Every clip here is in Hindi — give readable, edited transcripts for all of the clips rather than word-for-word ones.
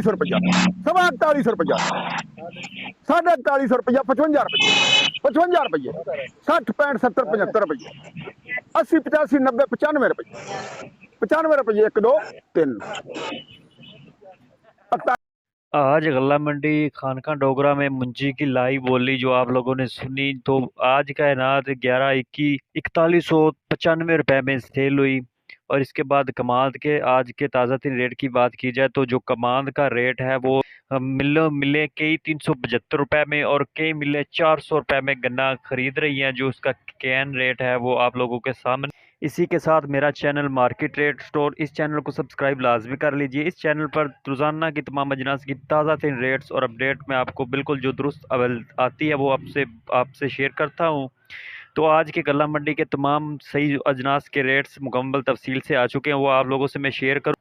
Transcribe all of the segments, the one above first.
रुपया, 41.5 रुपया, 41.5 रुपया, 55 रुपये, 60, 65, 70, 75 रुपये, 80, 85, 90, 95 रुपये, 95 रुपये, 1, 2, 3, आज गल्ला मंडी खानका डोगरा में मुंजी की लाई बोली जो आप लोगों ने सुनी, तो आज का एनात 41,4195 में सेल हुई। और इसके बाद कमाद के आज के ताज़ा तरीन रेट की बात की जाए तो जो कमाद का रेट है वो मिले कई 375 में और कई मिले 400 में गन्ना खरीद रही हैं। जो उसका कैन रेट है वो आप लोगों के सामने। इसी के साथ मेरा चैनल मार्केट रेट स्टोर, इस चैनल को सब्सक्राइब लाजमी कर लीजिए। इस चैनल पर रोज़ाना की तमाम अजनास की ताज़ा तरीन रेट्स और अपडेट मैं आपको बिल्कुल जो दुरुस्त आती है वो आपसे शेयर करता हूँ। तो आज के गल्ला मंडी के तमाम सही अजनास के रेट्स मुकम्मल तफसील से आ चुके हैं, वो आप लोगों से मैं शेयर करूँ।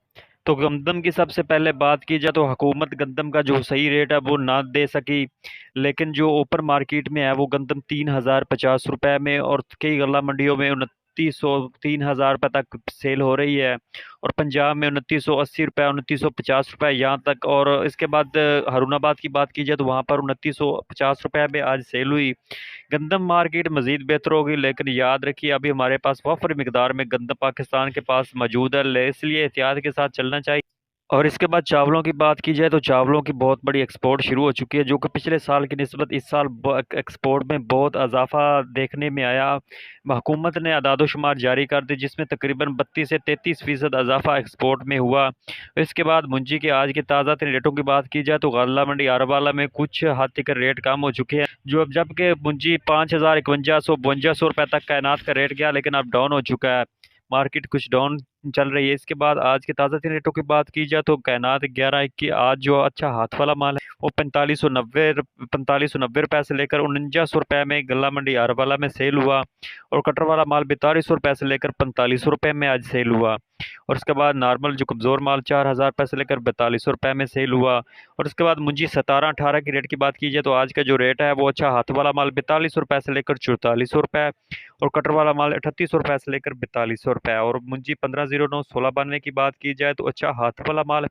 तो गंदम की सबसे पहले बात की जाए तो हुकूमत गंदम का जो सही रेट है वो ना दे सकी, लेकिन जो ओपन मार्केट में है वो गंदम 3,050 रुपये में और कई गल्ला मंडियों में 2900 3,000 रुपये तक सेल हो रही है। और पंजाब में 2980 रुपये, 2950 रुपये यहाँ तक। और इसके बाद हारूनाबाद की बात की जाए तो वहाँ पर 2950 रुपये में आज सेल हुई। गंदम मार्केट मज़ीद बेहतर होगी, लेकिन याद रखिए अभी हमारे पास वफर मिकदार में गंदम पाकिस्तान के पास मौजूद है, इसलिए एहतियात के साथ चलना चाहिए। और इसके बाद चावलों की बात की जाए तो चावलों की बहुत बड़ी एक्सपोर्ट शुरू हो चुकी है, जो कि पिछले साल की निस्बत इस साल एक्सपोर्ट में बहुत इजाफा देखने में आया। हुकूमत ने अदाद-ओ-शुमार जारी कर दी जिसमें तकरीबन 32 से 33% इजाफा एक्सपोर्ट में हुआ। इसके बाद मुंजी के आज के ताज़ा तरीन रेटों की बात की जाए तो गल्ला मंडी आरवाला में कुछ हद तक रेट कम हो चुके हैं, जो अब जबकि मुंजी 5,051-5200 रुपये तक कायनात का रेट गया, लेकिन अब डाउन हो चुका है। मार्केट कुछ डाउन चल रही है। इसके बाद आज के ताज़ा तरीन रेटों की बात की जाए तो कायनात 11 आज जो अच्छा हाथ वाला माल है वो 4590 रुपये से लेकर 4900 रुपये में गल्ला मंडी आरवाला में सेल हुआ। और कटर वाला माल 4200 रुपये से लेकर 4500 रुपये में आज सेल हुआ। और उसके बाद नॉर्मल जो कमज़ोर माल 4000 रुपये से लेकर 4200 रुपये में सेल हुआ। और उसके बाद मुंजी 17-18 की रेट की बात की जाए तो आज का जो रेट है वो अच्छा हाथ वाला माल 4200 रुपये से लेकर 4400 रुपये और कटर वाला माल 3800 रुपये से लेकर 4200 रुपये। और मुंजी 1509-1692 की बात की जाए तो अच्छा हाथ वाला माल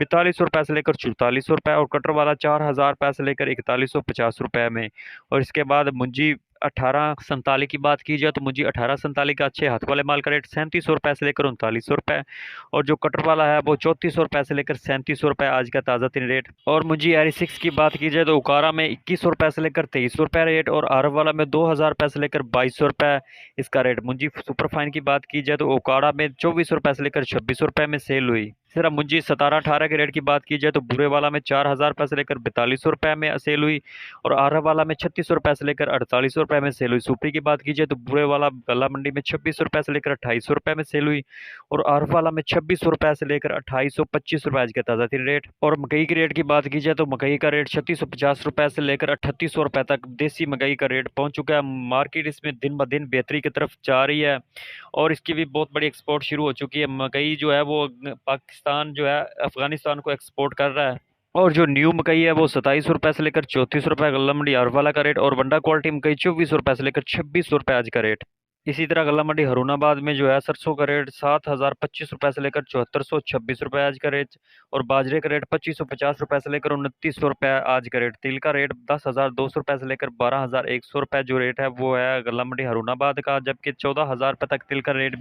4200 रुपये से लेकर 4400 रुपये और कटर वाला 4000 रुपये से लेकर 4150 रुपये में। और इसके बाद मुंजी 1847 की बात की जाए तो मुंजी 1847 का अच्छे हाथ वाले माल का रेट 3700 रुपये से लेकर 3900 रुपये और जो कटर वाला है वो 3400 रुपये से लेकर 3700 रुपये आज का ताज़ा तरीन रेट। और मुंजी RE6 की बात की जाए तो उकारा में 2100 रुपये से लेकर 2300 रुपये रेट और आरव वाला में 2000 रुपये से लेकर 2200 रुपये इसका रेट। मुंजी सुपरफाइन की बात की जाए तो उकाड़ा में 2400 रुपये से लेकर 2600 रुपये में सेल हुई। सिर्फ मुंजी 17-18 के रेट की बात की जाए तो बुरे वाला में 4000 रुपये से लेकर 4200 रुपये में सेल हुई और आरव वाला में 3600 रुपये से लेकर 4800 रुपये में सेल हुई। सुपरी की बात की जाए तो बुरे वाला गल्ला मंडी में 2600 रुपये से लेकर 2800 रुपये में सेल हुई और आरव वाला में 2600 रुपये से लेकर 2825 रुपये आज के ताज़ा तरीन रेट। और मकई के रेट की बात की जाए तो मकई का रेट 3650 रुपये से लेकर 3800 रुपये तक देसी मकई का रेट पहुँच चुका है। मार्केट इसमें दिन ब दिन बेहतरी की तरफ जा रही है और इसकी भी बहुत बड़ी एक्सपोर्ट शुरू हो चुकी है। मकई जो है वो पाकिस्तान जो है अफगानिस्तान को एक्सपोर्ट कर रहा है। और जो न्यू मकई है वो 2700 रुपये से लेकर 3400 रुपये गल्ला मंडी आरवाला का रेट और वंडा क्वालिटी मकई 2400 रुपये से लेकर 2600 रुपये आज का रेट। इसी तरह गल्ला मंडी हरूनाबाद में जो है सरसों का रेट 7025 रुपये से लेकर 7426 रुपये आज का रेट और बाजरे का रेट 2550 रुपये से लेकर 2900 रुपये आज का रेट। तिल का रेट 10,200 रुपये से लेकर 12,100 रुपये जो रेट है वो है गल्ला मंडी हरूनाबाद का, जबकि 14,000 रुपये तक तिल का रेट